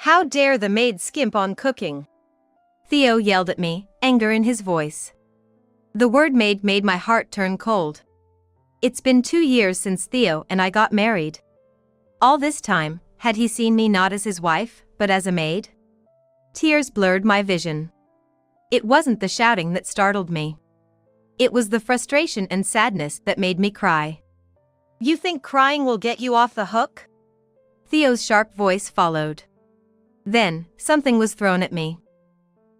How dare the maid skimp on cooking? Theo yelled at me, anger in his voice. The word maid made my heart turn cold. It's been 2 years since Theo and I got married. All this time, had he seen me not as his wife, but as a maid? Tears blurred my vision. It wasn't the shouting that startled me. It was the frustration and sadness that made me cry. You think crying will get you off the hook? Theo's sharp voice followed. Then, something was thrown at me.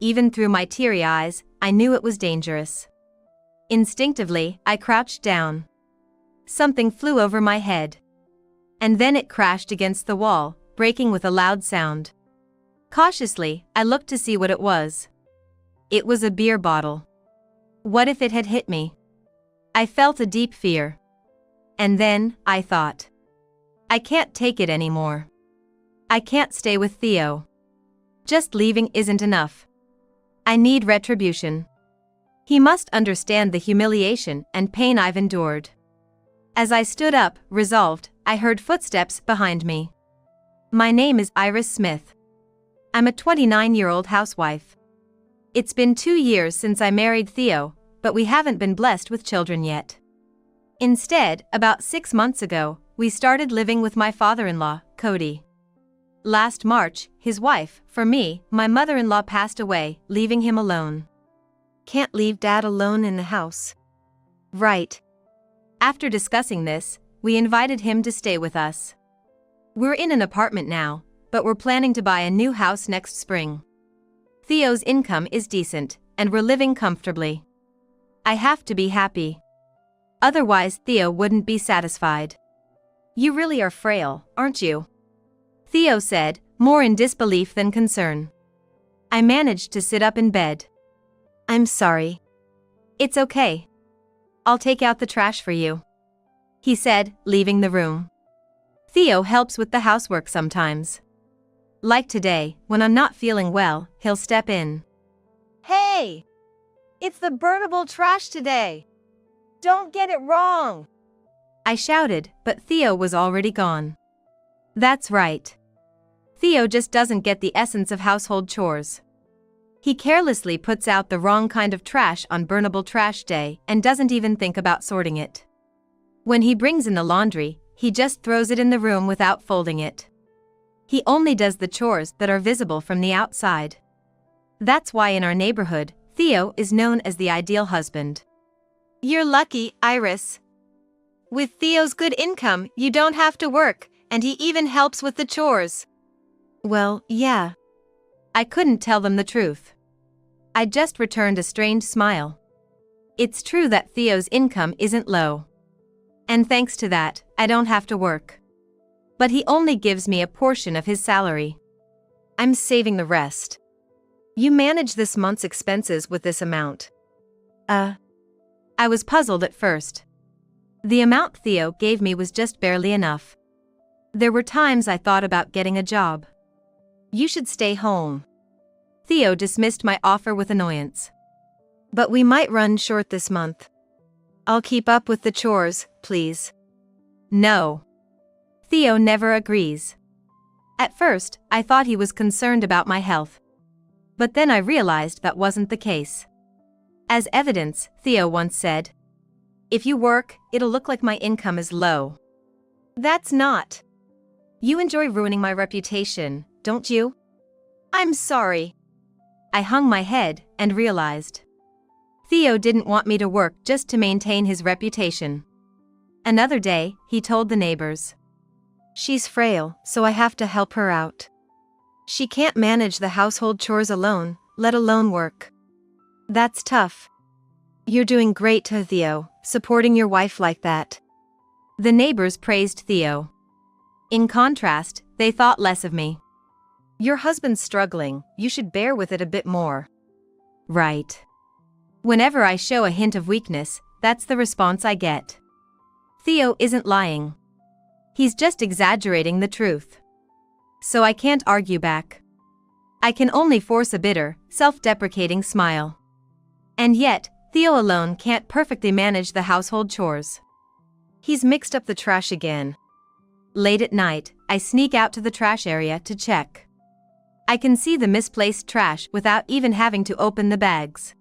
Even through my teary eyes, I knew it was dangerous. Instinctively, I crouched down. Something flew over my head. And then it crashed against the wall, breaking with a loud sound. Cautiously, I looked to see what it was. It was a beer bottle. What if it had hit me? I felt a deep fear. And then, I thought. I can't take it anymore. I can't stay with Theo. Just leaving isn't enough. I need retribution. He must understand the humiliation and pain I've endured. As I stood up, resolved, I heard footsteps behind me. My name is Iris Smith. I'm a 29-year-old housewife. It's been 2 years since I married Theo, but we haven't been blessed with children yet. Instead, about 6 months ago, we started living with my father-in-law, Cody. Last March, his wife, for me, my mother-in-law passed away, leaving him alone. Can't leave Dad alone in the house. Right. After discussing this, we invited him to stay with us. We're in an apartment now, but we're planning to buy a new house next spring. Theo's income is decent, and we're living comfortably. I have to be happy. Otherwise, Theo wouldn't be satisfied. You really are frail, aren't you? Theo said, more in disbelief than concern. I managed to sit up in bed. I'm sorry. It's okay. I'll take out the trash for you, he said, leaving the room. Theo helps with the housework sometimes. Like today, when I'm not feeling well, he'll step in. Hey! It's the burnable trash today. Don't get it wrong. I shouted, but Theo was already gone. That's right. Theo just doesn't get the essence of household chores. He carelessly puts out the wrong kind of trash on burnable trash day and doesn't even think about sorting it. When he brings in the laundry, he just throws it in the room without folding it. He only does the chores that are visible from the outside. That's why in our neighborhood, Theo is known as the ideal husband. You're lucky, Iris. With Theo's good income, you don't have to work, and he even helps with the chores. Well, yeah. I couldn't tell them the truth. I just returned a strained smile. It's true that Theo's income isn't low. And thanks to that, I don't have to work. But he only gives me a portion of his salary. I'm saving the rest. You manage this month's expenses with this amount. I was puzzled at first. The amount Theo gave me was just barely enough. There were times I thought about getting a job. You should stay home. Theo dismissed my offer with annoyance. But we might run short this month. I'll keep up with the chores, please. No. Theo never agrees. At first, I thought he was concerned about my health. But then I realized that wasn't the case. As evidence, Theo once said, "If you work, it'll look like my income is low." That's not. You enjoy ruining my reputation, don't you? I'm sorry. I hung my head and realized. Theo didn't want me to work just to maintain his reputation. Another day, he told the neighbors. She's frail, so I have to help her out. She can't manage the household chores alone, let alone work. That's tough. You're doing great, Theo, supporting your wife like that. The neighbors praised Theo. In contrast, they thought less of me. Your husband's struggling, you should bear with it a bit more. Right. Whenever I show a hint of weakness, that's the response I get. Theo isn't lying. He's just exaggerating the truth. So I can't argue back. I can only force a bitter, self-deprecating smile. And yet, Theo alone can't perfectly manage the household chores. He's mixed up the trash again. Late at night, I sneak out to the trash area to check. I can see the misplaced trash without even having to open the bags.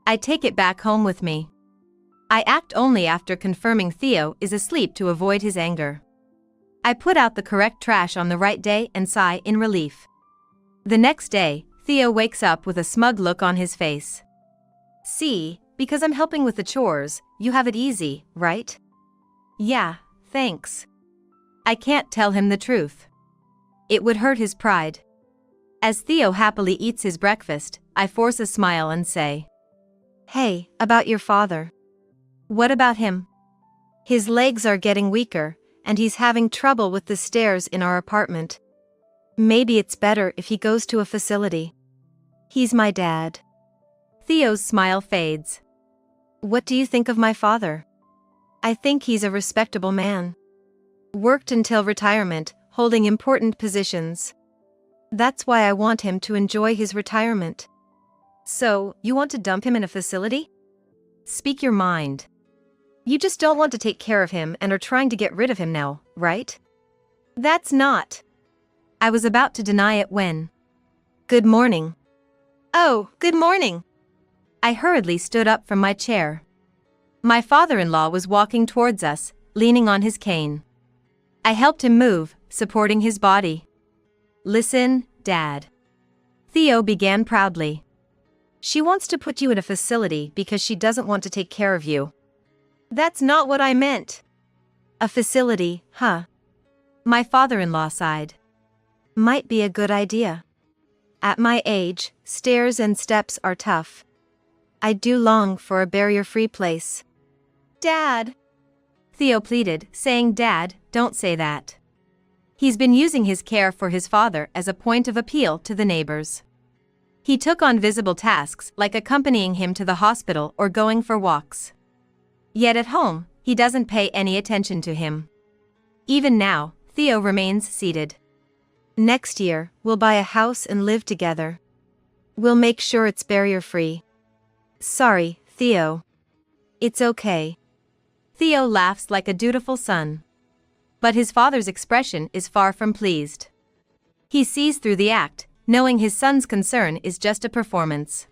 I take it back home with me. I act only after confirming Theo is asleep to avoid his anger. I put out the correct trash on the right day and sigh in relief. The next day, Theo wakes up with a smug look on his face. See, because I'm helping with the chores, you have it easy, right? Yeah, thanks. I can't tell him the truth. It would hurt his pride. As Theo happily eats his breakfast, I force a smile and say, Hey, about your father. What about him? His legs are getting weaker, and he's having trouble with the stairs in our apartment. Maybe it's better if he goes to a facility. He's my dad. Theo's smile fades. What do you think of my father? I think he's a respectable man. Worked until retirement, holding important positions. That's why I want him to enjoy his retirement. So, you want to dump him in a facility? Speak your mind. You just don't want to take care of him and are trying to get rid of him now, right? That's not. I was about to deny it when. Good morning. Oh, good morning. I hurriedly stood up from my chair. My father-in-law was walking towards us, leaning on his cane. I helped him move, supporting his body. Listen, Dad. Theo began proudly. She wants to put you in a facility because she doesn't want to take care of you. That's not what I meant. A facility, huh? My father-in-law sighed. Might be a good idea. At my age, stairs and steps are tough. I do long for a barrier-free place. Dad! Theo pleaded, saying, Dad, don't say that. He's been using his care for his father as a point of appeal to the neighbors. He took on visible tasks like accompanying him to the hospital or going for walks. Yet at home, he doesn't pay any attention to him. Even now, Theo remains seated. Next year, we'll buy a house and live together. We'll make sure it's barrier-free. Sorry, Theo. It's okay. Theo laughs like a dutiful son. But his father's expression is far from pleased. He sees through the act, knowing his son's concern is just a performance.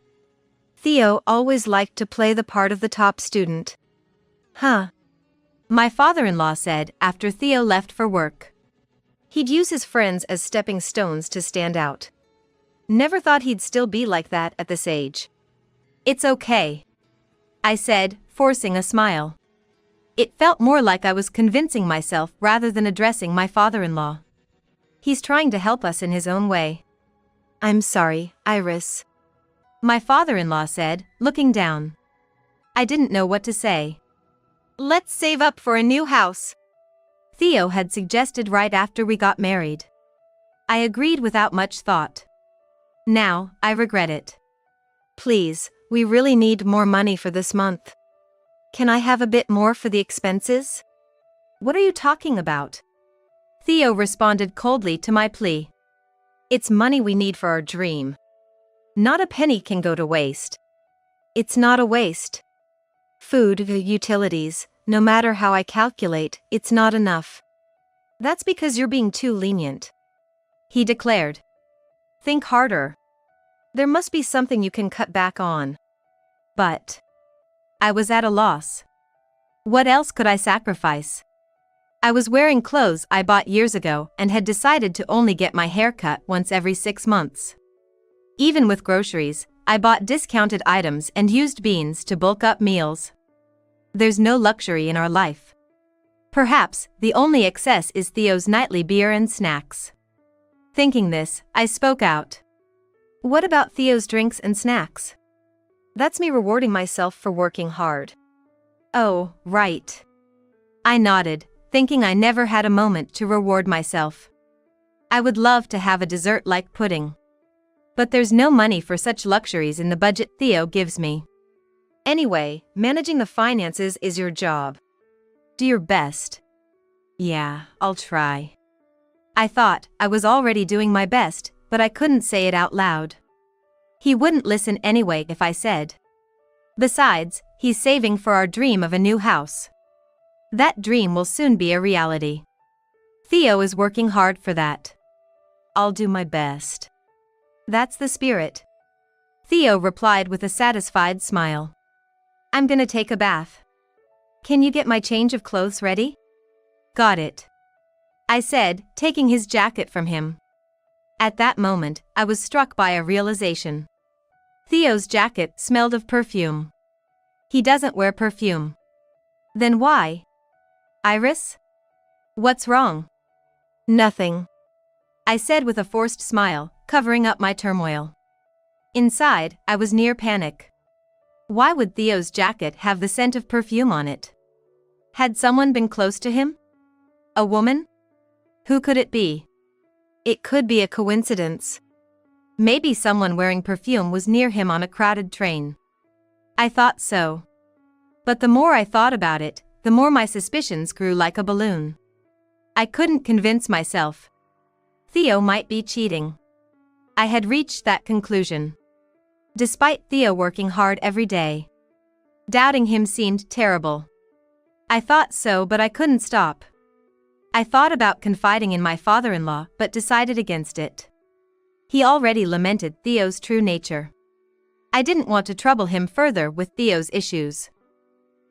Theo always liked to play the part of the top student. Huh? My father-in-law said after Theo left for work. He'd use his friends as stepping stones to stand out. Never thought he'd still be like that at this age. It's okay, I said, forcing a smile. It felt more like I was convincing myself rather than addressing my father-in-law. He's trying to help us in his own way. I'm sorry, Iris. My father-in-law said, looking down. I didn't know what to say. Let's save up for a new house. Theo had suggested right after we got married. I agreed without much thought. Now, I regret it. Please, we really need more money for this month. Can I have a bit more for the expenses? What are you talking about? Theo responded coldly to my plea. It's money we need for our dream. Not a penny can go to waste. It's not a waste. Food, utilities, no matter how I calculate, it's not enough. That's because you're being too lenient. He declared. Think harder. There must be something you can cut back on. But I was at a loss. What else could I sacrifice? I was wearing clothes I bought years ago and had decided to only get my hair cut once every 6 months. Even with groceries, I bought discounted items and used beans to bulk up meals. There's no luxury in our life. Perhaps the only excess is Theo's nightly beer and snacks. Thinking this, I spoke out. What about Theo's drinks and snacks? That's me rewarding myself for working hard. Oh, right. I nodded, thinking I never had a moment to reward myself. I would love to have a dessert like pudding. But there's no money for such luxuries in the budget Theo gives me. Anyway, managing the finances is your job. Do your best. Yeah, I'll try. I thought I was already doing my best, but I couldn't say it out loud. He wouldn't listen anyway if I said. Besides, he's saving for our dream of a new house. That dream will soon be a reality. Theo is working hard for that. I'll do my best. That's the spirit. Theo replied with a satisfied smile. I'm gonna take a bath. Can you get my change of clothes ready? Got it, I said, taking his jacket from him. At that moment, I was struck by a realization. Theo's jacket smelled of perfume. He doesn't wear perfume. Then why? Iris? What's wrong? Nothing. I said with a forced smile, covering up my turmoil. Inside, I was near panic. Why would Theo's jacket have the scent of perfume on it? Had someone been close to him? A woman? Who could it be? It could be a coincidence. Maybe someone wearing perfume was near him on a crowded train. I thought so. But the more I thought about it, the more my suspicions grew like a balloon. I couldn't convince myself. Theo might be cheating. I had reached that conclusion. Despite Theo working hard every day, doubting him seemed terrible. I thought so, but I couldn't stop. I thought about confiding in my father-in-law, but decided against it. He already lamented Theo's true nature. I didn't want to trouble him further with Theo's issues.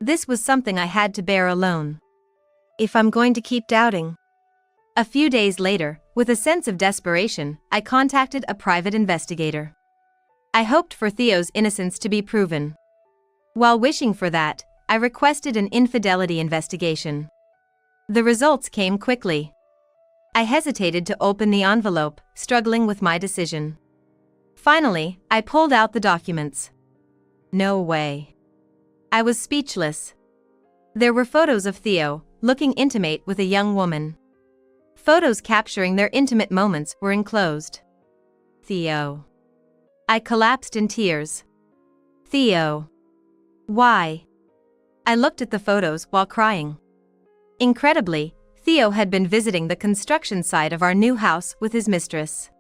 This was something I had to bear alone. If I'm going to keep doubting. A few days later, with a sense of desperation, I contacted a private investigator. I hoped for Theo's innocence to be proven. While wishing for that, I requested an infidelity investigation. The results came quickly. I hesitated to open the envelope, struggling with my decision. Finally, I pulled out the documents. No way. I was speechless. There were photos of Theo, looking intimate with a young woman. Photos capturing their intimate moments were enclosed. Theo. I collapsed in tears. Theo. Why? I looked at the photos while crying. Incredibly, Theo had been visiting the construction site of our new house with his mistress.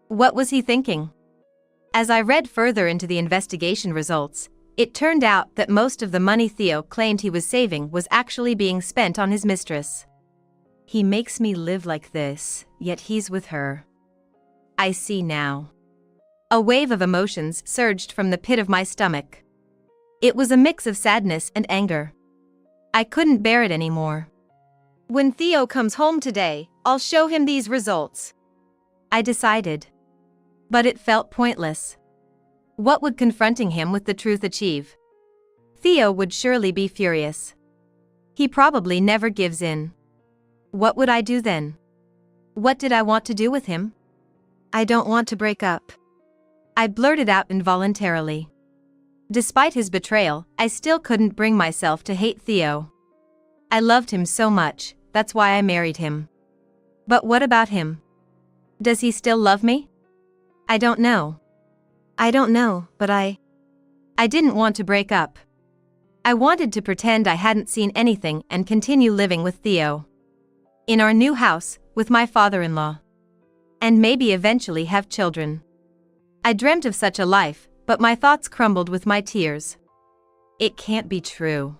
What was he thinking? As I read further into the investigation results, it turned out that most of the money Theo claimed he was saving was actually being spent on his mistress. He makes me live like this, yet he's with her. I see now. A wave of emotions surged from the pit of my stomach. It was a mix of sadness and anger. I couldn't bear it anymore. When Theo comes home today, I'll show him these results, I decided. But it felt pointless. What would confronting him with the truth achieve? Theo would surely be furious. He probably never gives in. What would I do then? What did I want to do with him? I don't want to break up, I blurted out involuntarily. Despite his betrayal, I still couldn't bring myself to hate Theo. I loved him so much, that's why I married him. But what about him? Does he still love me? I don't know. I don't know, but I didn't want to break up. I wanted to pretend I hadn't seen anything and continue living with Theo. In our new house, with my father-in-law. And maybe eventually have children. I dreamt of such a life, but my thoughts crumbled with my tears. It can't be true.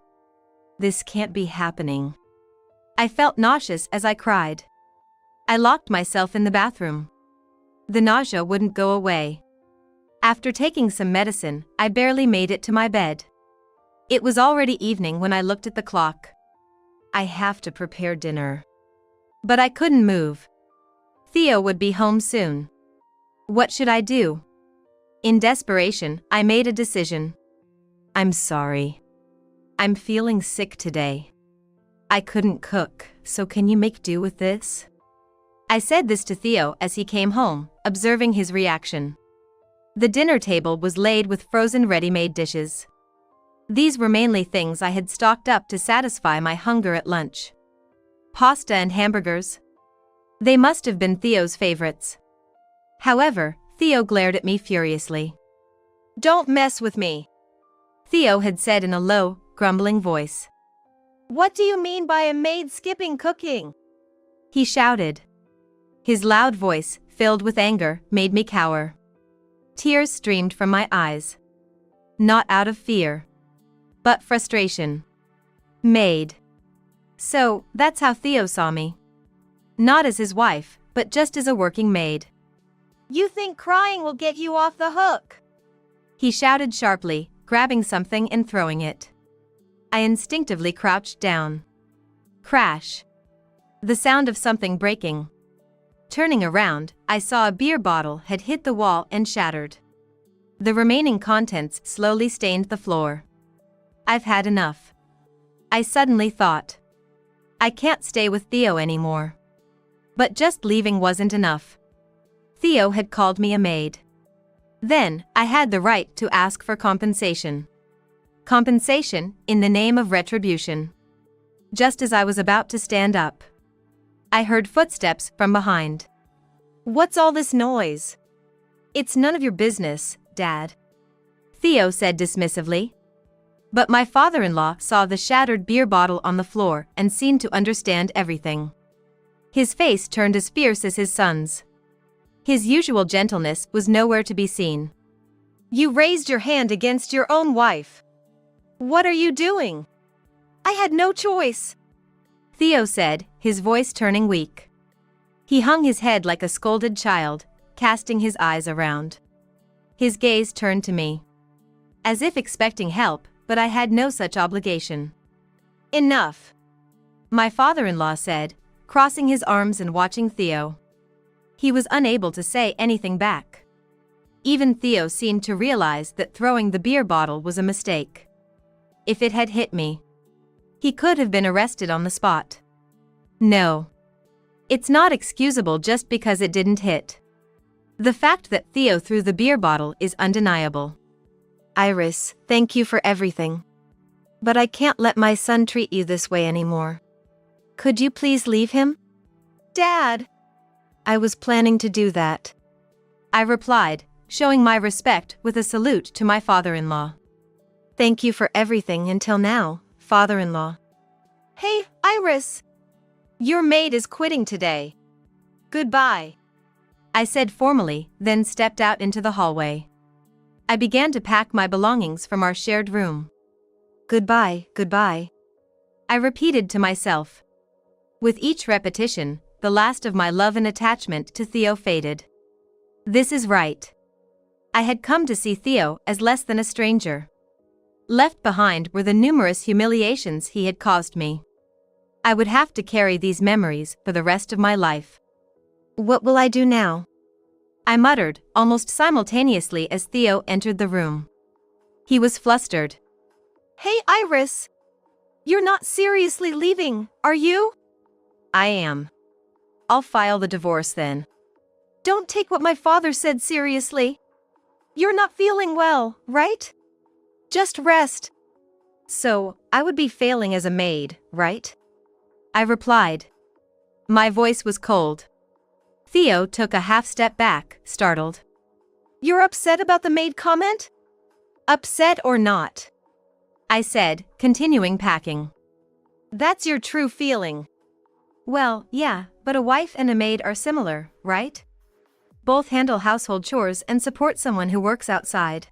This can't be happening. I felt nauseous as I cried. I locked myself in the bathroom. The nausea wouldn't go away. After taking some medicine, I barely made it to my bed. It was already evening when I looked at the clock. I have to prepare dinner. But I couldn't move. Theo would be home soon. What should I do? In desperation, I made a decision. I'm sorry. I'm feeling sick today. I couldn't cook, so can you make do with this? I said this to Theo as he came home, observing his reaction. The dinner table was laid with frozen ready-made dishes. These were mainly things I had stocked up to satisfy my hunger at lunch. Pasta and hamburgers. They must have been Theo's favorites. However, Theo glared at me furiously. Don't mess with me, Theo had said in a low, grumbling voice. What do you mean by a maid skipping cooking? He shouted. His loud voice, filled with anger, made me cower. Tears streamed from my eyes. Not out of fear, but frustration. Maid. So, that's how Theo saw me. Not as his wife, but just as a working maid. You think crying will get you off the hook? He shouted sharply, grabbing something and throwing it. I instinctively crouched down. Crash. The sound of something breaking. Turning around, I saw a beer bottle had hit the wall and shattered. The remaining contents slowly stained the floor. I've had enough. I suddenly thought. I can't stay with Theo anymore. But just leaving wasn't enough. Theo had called me a maid. Then, I had the right to ask for compensation. Compensation, in the name of retribution. Just as I was about to stand up, I heard footsteps from behind. What's all this noise? It's none of your business, Dad. Theo said dismissively. But my father-in-law saw the shattered beer bottle on the floor and seemed to understand everything. His face turned as fierce as his son's. His usual gentleness was nowhere to be seen. You raised your hand against your own wife. What are you doing? I had no choice, Theo said, his voice turning weak. He hung his head like a scolded child, casting his eyes around. His gaze turned to me. As if expecting help, but I had no such obligation. Enough, my father-in-law said, crossing his arms and watching Theo. He was unable to say anything back. Even Theo seemed to realize that throwing the beer bottle was a mistake. If it had hit me, he could have been arrested on the spot. No. It's not excusable just because it didn't hit. The fact that Theo threw the beer bottle is undeniable. Iris, thank you for everything. But I can't let my son treat you this way anymore. Could you please leave him? Dad! I was planning to do that, I replied, showing my respect with a salute to my father-in-law. Thank you for everything until now, father-in-law. Hey, Iris! Your maid is quitting today. Goodbye, I said formally, then stepped out into the hallway. I began to pack my belongings from our shared room. Goodbye, goodbye, I repeated to myself. With each repetition, the last of my love and attachment to Theo faded. This is right. I had come to see Theo as less than a stranger. Left behind were the numerous humiliations he had caused me. I would have to carry these memories for the rest of my life. What will I do now? I muttered, almost simultaneously as Theo entered the room. He was flustered. Hey, Iris! You're not seriously leaving, are you? I am. I'll file the divorce then. Don't take what my father said seriously. You're not feeling well, right? Just rest. So, I would be failing as a maid, right? I replied. My voice was cold. Theo took a half step back, startled. You're upset about the maid comment? Upset or not? I said, continuing packing. That's your true feeling. Well, yeah, but a wife and a maid are similar, right? Both handle household chores and support someone who works outside.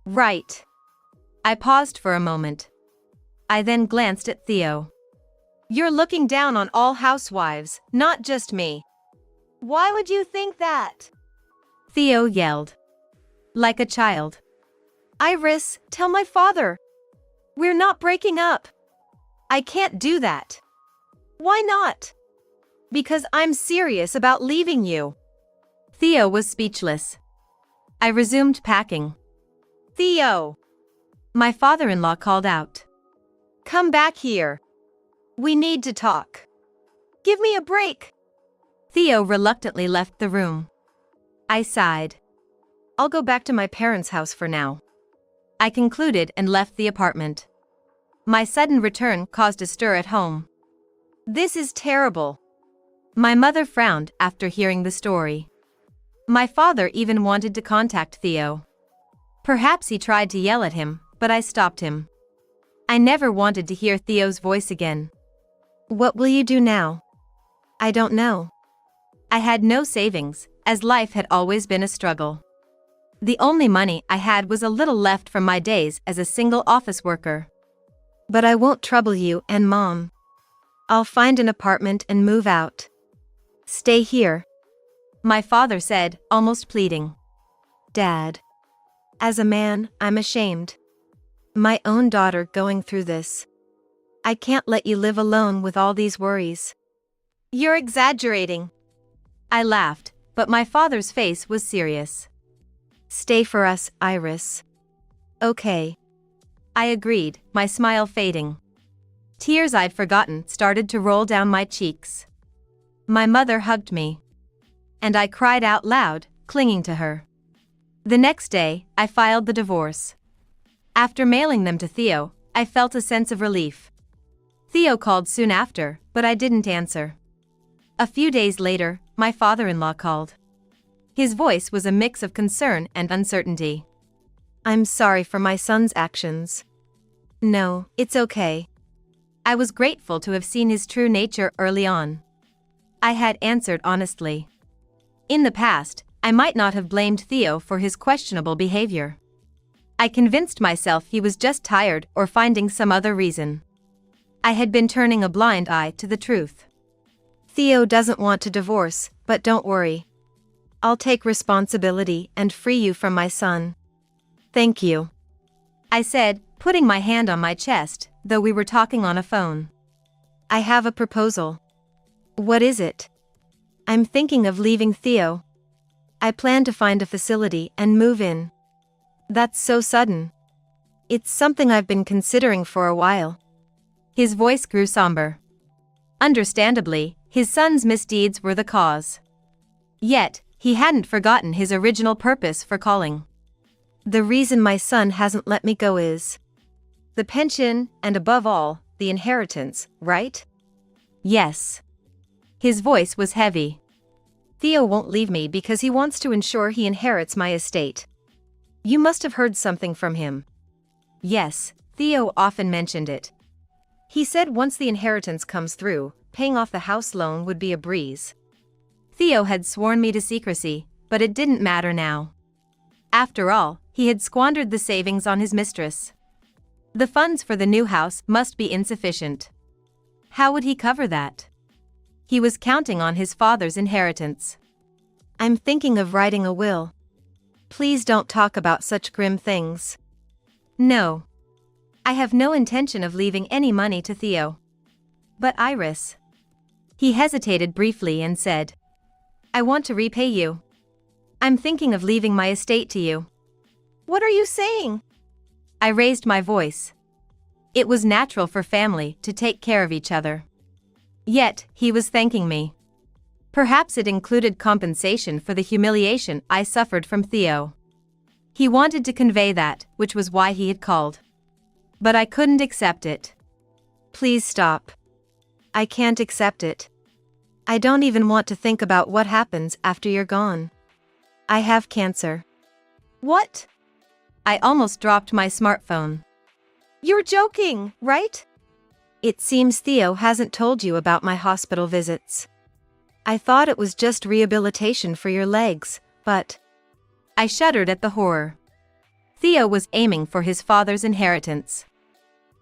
Right. I paused for a moment. I then glanced at Theo. You're looking down on all housewives, not just me. Why would you think that? Theo yelled. Like a child. Iris, tell my father. We're not breaking up. I can't do that. Why not? Because I'm serious about leaving you. Theo was speechless. I resumed packing. Theo! My father-in-law called out. Come back here. We need to talk. Give me a break. Theo reluctantly left the room. I sighed. I'll go back to my parents' house for now, I concluded and left the apartment. My sudden return caused a stir at home. This is terrible. My mother frowned after hearing the story. My father even wanted to contact Theo. Perhaps he tried to yell at him, but I stopped him. I never wanted to hear Theo's voice again. What will you do now? I don't know. I had no savings, as life had always been a struggle. The only money I had was a little left from my days as a single office worker. But I won't trouble you and Mom. I'll find an apartment and move out. Stay here. My father said, almost pleading. Dad. As a man, I'm ashamed. My own daughter going through this. I can't let you live alone with all these worries. You're exaggerating. I laughed, but my father's face was serious. Stay for us, Iris. Okay. I agreed, my smile fading. Tears I'd forgotten started to roll down my cheeks. My mother hugged me. And I cried out loud, clinging to her. The next day, I filed the divorce. After mailing them to Theo, I felt a sense of relief. Theo called soon after, but I didn't answer. A few days later, my father-in-law called. His voice was a mix of concern and uncertainty. I'm sorry for my son's actions. No, it's okay. I was grateful to have seen his true nature early on. I had answered honestly. In the past, I might not have blamed Theo for his questionable behavior. I convinced myself he was just tired or finding some other reason. I had been turning a blind eye to the truth. Theo doesn't want to divorce, but don't worry. I'll take responsibility and free you from my son. Thank you. I said, putting my hand on my chest, though we were talking on a phone. I have a proposal. What is it? I'm thinking of leaving Theo. I plan to find a facility and move in. That's so sudden. It's something I've been considering for a while. His voice grew somber. Understandably, his son's misdeeds were the cause. Yet, he hadn't forgotten his original purpose for calling. The reason my son hasn't let me go is the pension, and above all, the inheritance, right? Yes. His voice was heavy. Theo won't leave me because he wants to ensure he inherits my estate. You must have heard something from him. Yes, Theo often mentioned it. He said once the inheritance comes through, paying off the house loan would be a breeze. Theo had sworn me to secrecy, but it didn't matter now. After all, he had squandered the savings on his mistress. The funds for the new house must be insufficient. How would he cover that? He was counting on his father's inheritance. I'm thinking of writing a will. Please don't talk about such grim things. No. I have no intention of leaving any money to Theo. But Iris. He hesitated briefly and said, I want to repay you. I'm thinking of leaving my estate to you. What are you saying? I raised my voice. It was natural for family to take care of each other. Yet, he was thanking me. Perhaps it included compensation for the humiliation I suffered from Theo. He wanted to convey that, which was why he had called. But I couldn't accept it. Please stop. I can't accept it. I don't even want to think about what happens after you're gone. I have cancer. What? I almost dropped my smartphone. You're joking, right? It seems Theo hasn't told you about my hospital visits. I thought it was just rehabilitation for your legs, but... I shuddered at the horror. Theo was aiming for his father's inheritance.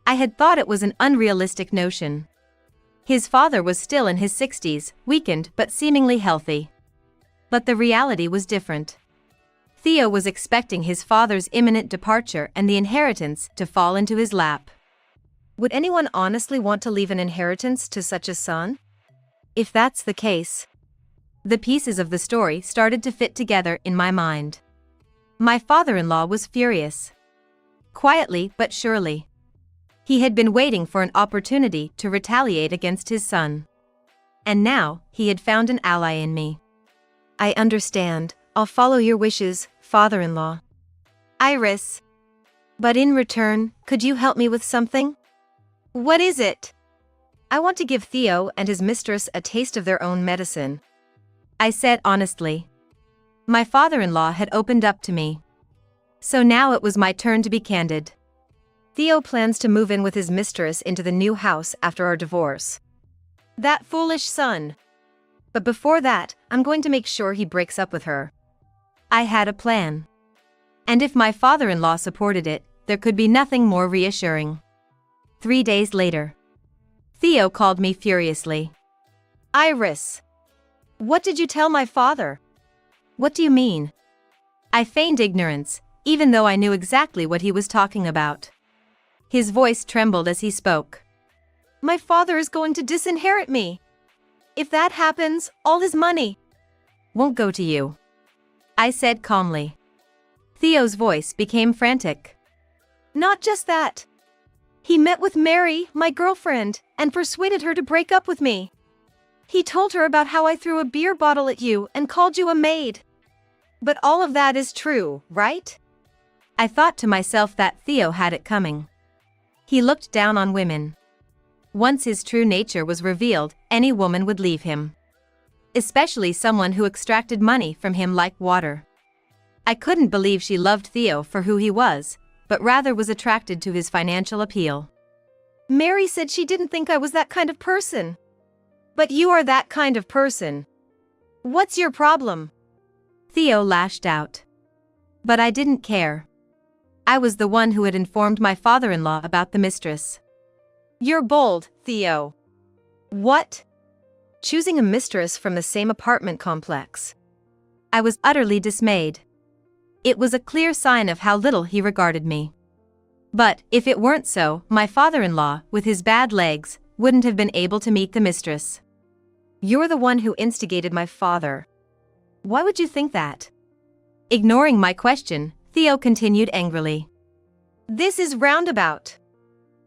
I had thought it was an unrealistic notion. His father was still in his 60s, weakened but seemingly healthy. But the reality was different. Theo was expecting his father's imminent departure and the inheritance to fall into his lap. Would anyone honestly want to leave an inheritance to such a son? If that's the case... The pieces of the story started to fit together in my mind. My father-in-law was furious. Quietly but surely. He had been waiting for an opportunity to retaliate against his son. And now, he had found an ally in me. I understand. I'll follow your wishes, father-in-law. Iris. But in return, could you help me with something? What is it? I want to give Theo and his mistress a taste of their own medicine. I said honestly. My father-in-law had opened up to me. So now it was my turn to be candid. Theo plans to move in with his mistress into the new house after our divorce. That foolish son. But before that, I'm going to make sure he breaks up with her. I had a plan. And if my father-in-law supported it, there could be nothing more reassuring. 3 days later. Theo called me furiously. Iris. What did you tell my father? What do you mean? I feigned ignorance, even though I knew exactly what he was talking about. His voice trembled as he spoke. My father is going to disinherit me. If that happens, all his money won't go to you, I said calmly. Theo's voice became frantic. Not just that. He met with Mary, my girlfriend, and persuaded her to break up with me. He told her about how I threw a beer bottle at you and called you a maid. But all of that is true, right? I thought to myself that Theo had it coming. He looked down on women. Once his true nature was revealed, any woman would leave him. Especially someone who extracted money from him like water. I couldn't believe she loved Theo for who he was, but rather was attracted to his financial appeal. Mary said she didn't think I was that kind of person. But you are that kind of person. What's your problem? Theo lashed out. But I didn't care. I was the one who had informed my father-in-law about the mistress. You're bold, Theo. What? Choosing a mistress from the same apartment complex. I was utterly dismayed. It was a clear sign of how little he regarded me. But, if it weren't so, my father-in-law, with his bad legs, wouldn't have been able to meet the mistress. You're the one who instigated my father. Why would you think that? Ignoring my question, Theo continued angrily. This is roundabout.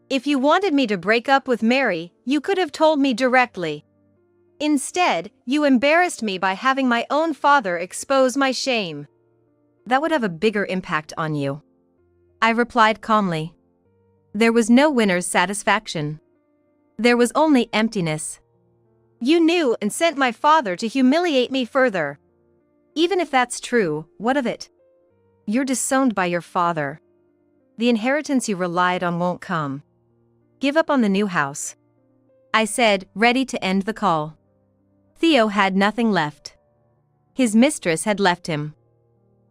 If you wanted me to break up with Mary, you could have told me directly. Instead, you embarrassed me by having my own father expose my shame. That would have a bigger impact on you, I replied calmly. There was no winner's satisfaction. There was only emptiness. You knew and sent my father to humiliate me further. Even if that's true, what of it? You're disowned by your father. The inheritance you relied on won't come. Give up on the new house, I said, ready to end the call. Theo had nothing left. His mistress had left him.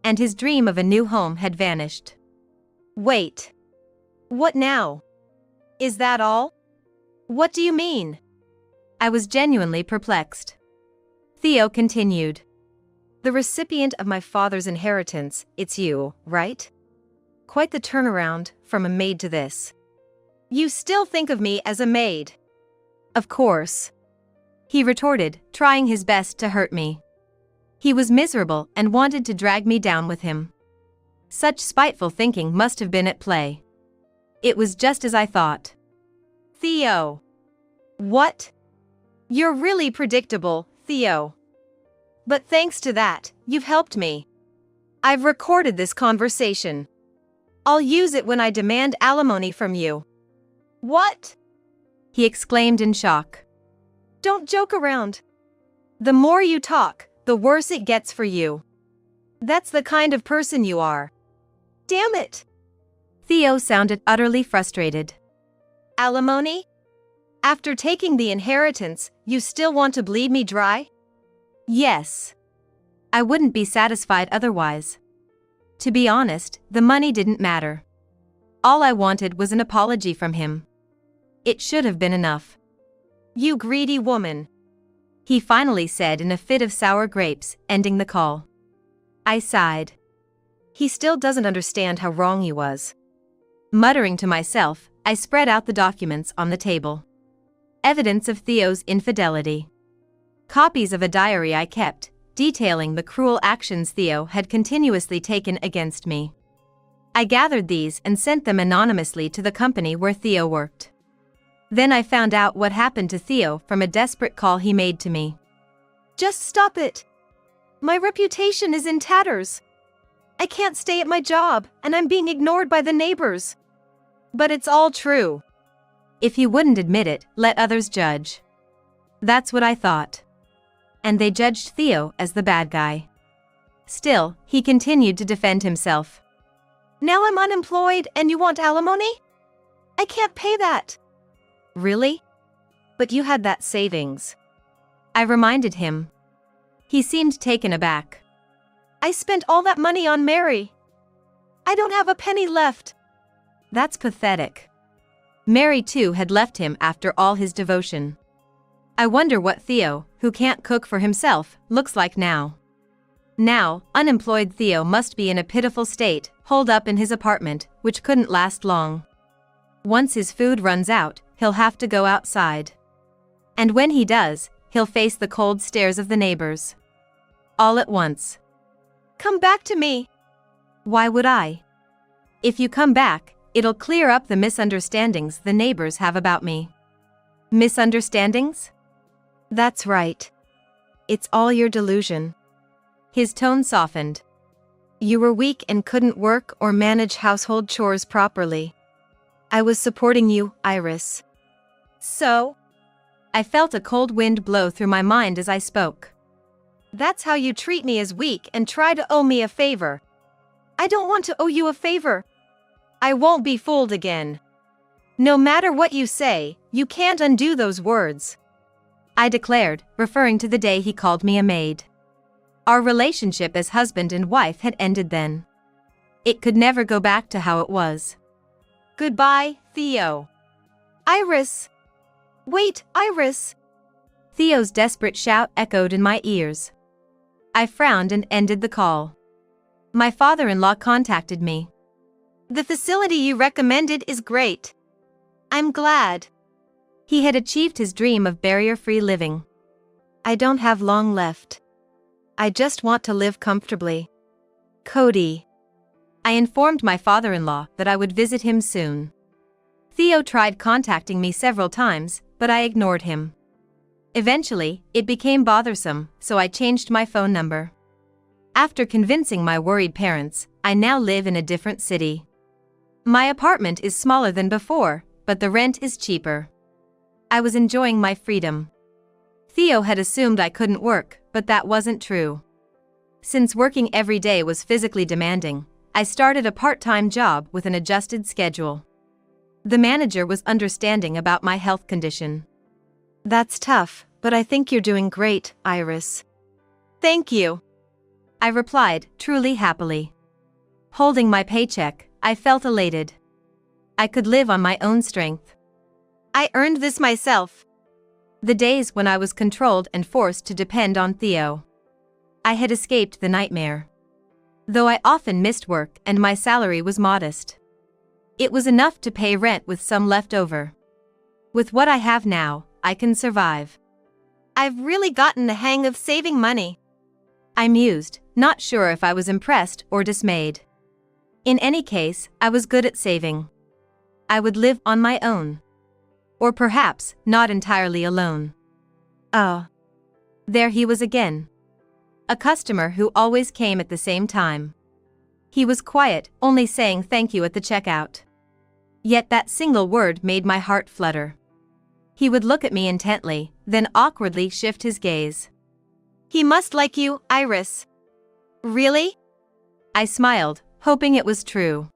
And his dream of a new home had vanished. Wait. What now? Is that all? What do you mean? I was genuinely perplexed. Theo continued. The recipient of my father's inheritance, it's you, right? Quite the turnaround, from a maid to this. You still think of me as a maid? Of course, he retorted, trying his best to hurt me. He was miserable and wanted to drag me down with him. Such spiteful thinking must have been at play. It was just as I thought. Theo. What? You're really predictable, Theo. But thanks to that, you've helped me. I've recorded this conversation. I'll use it when I demand alimony from you. What? He exclaimed in shock. Don't joke around. The more you talk, the worse it gets for you. That's the kind of person you are. Damn it! Theo sounded utterly frustrated. Alimony? After taking the inheritance, you still want to bleed me dry? Yes. I wouldn't be satisfied otherwise. To be honest, the money didn't matter. All I wanted was an apology from him. It should have been enough. You greedy woman, he finally said in a fit of sour grapes, ending the call. I sighed. He still doesn't understand how wrong he was. Muttering to myself, I spread out the documents on the table. Evidence of Theo's infidelity. Copies of a diary I kept, detailing the cruel actions Theo had continuously taken against me. I gathered these and sent them anonymously to the company where Theo worked. Then I found out what happened to Theo from a desperate call he made to me. Just stop it. My reputation is in tatters. I can't stay at my job, and I'm being ignored by the neighbors. But it's all true. If he wouldn't admit it, let others judge. That's what I thought. And they judged Theo as the bad guy. Still, he continued to defend himself. Now I'm unemployed and you want alimony? I can't pay that. Really? But you had that savings. I reminded him. He seemed taken aback. I spent all that money on Mary. I don't have a penny left. That's pathetic. Mary too had left him after all his devotion. I wonder what Theo, who can't cook for himself, looks like now. Now, unemployed Theo must be in a pitiful state, holed up in his apartment, which couldn't last long. Once his food runs out, he'll have to go outside. And when he does, he'll face the cold stares of the neighbors. All at once. Come back to me. Why would I? If you come back, it'll clear up the misunderstandings the neighbors have about me. Misunderstandings? That's right. It's all your delusion. His tone softened. You were weak and couldn't work or manage household chores properly. I was supporting you, Iris. So? I felt a cold wind blow through my mind as I spoke. That's how you treat me as weak and try to owe me a favor. I don't want to owe you a favor. I won't be fooled again. No matter what you say, you can't undo those words, I declared, referring to the day he called me a maid. Our relationship as husband and wife had ended then. It could never go back to how it was. Goodbye, Theo. Iris. Wait, Iris. Theo's desperate shout echoed in my ears. I frowned and ended the call. My father-in-law contacted me. The facility you recommended is great. I'm glad. He had achieved his dream of barrier-free living. I don't have long left. I just want to live comfortably. Cody. I informed my father-in-law that I would visit him soon. Theo tried contacting me several times, but I ignored him. Eventually, it became bothersome, so I changed my phone number. After convincing my worried parents, I now live in a different city. My apartment is smaller than before, but the rent is cheaper. I was enjoying my freedom. Theo had assumed I couldn't work, but that wasn't true. Since working every day was physically demanding, I started a part-time job with an adjusted schedule. The manager was understanding about my health condition. That's tough, but I think you're doing great, Iris. Thank you, I replied, truly happily. Holding my paycheck, I felt elated. I could live on my own strength. I earned this myself. The days when I was controlled and forced to depend on Theo. I had escaped the nightmare. Though I often missed work and my salary was modest. It was enough to pay rent with some left over. With what I have now, I can survive. I've really gotten the hang of saving money, I mused, not sure if I was impressed or dismayed. In any case, I was good at saving. I would live on my own. Or perhaps, not entirely alone. Oh. There he was again. A customer who always came at the same time. He was quiet, only saying thank you at the checkout. Yet that single word made my heart flutter. He would look at me intently, then awkwardly shift his gaze. He must like you, Iris. Really? I smiled, hoping it was true.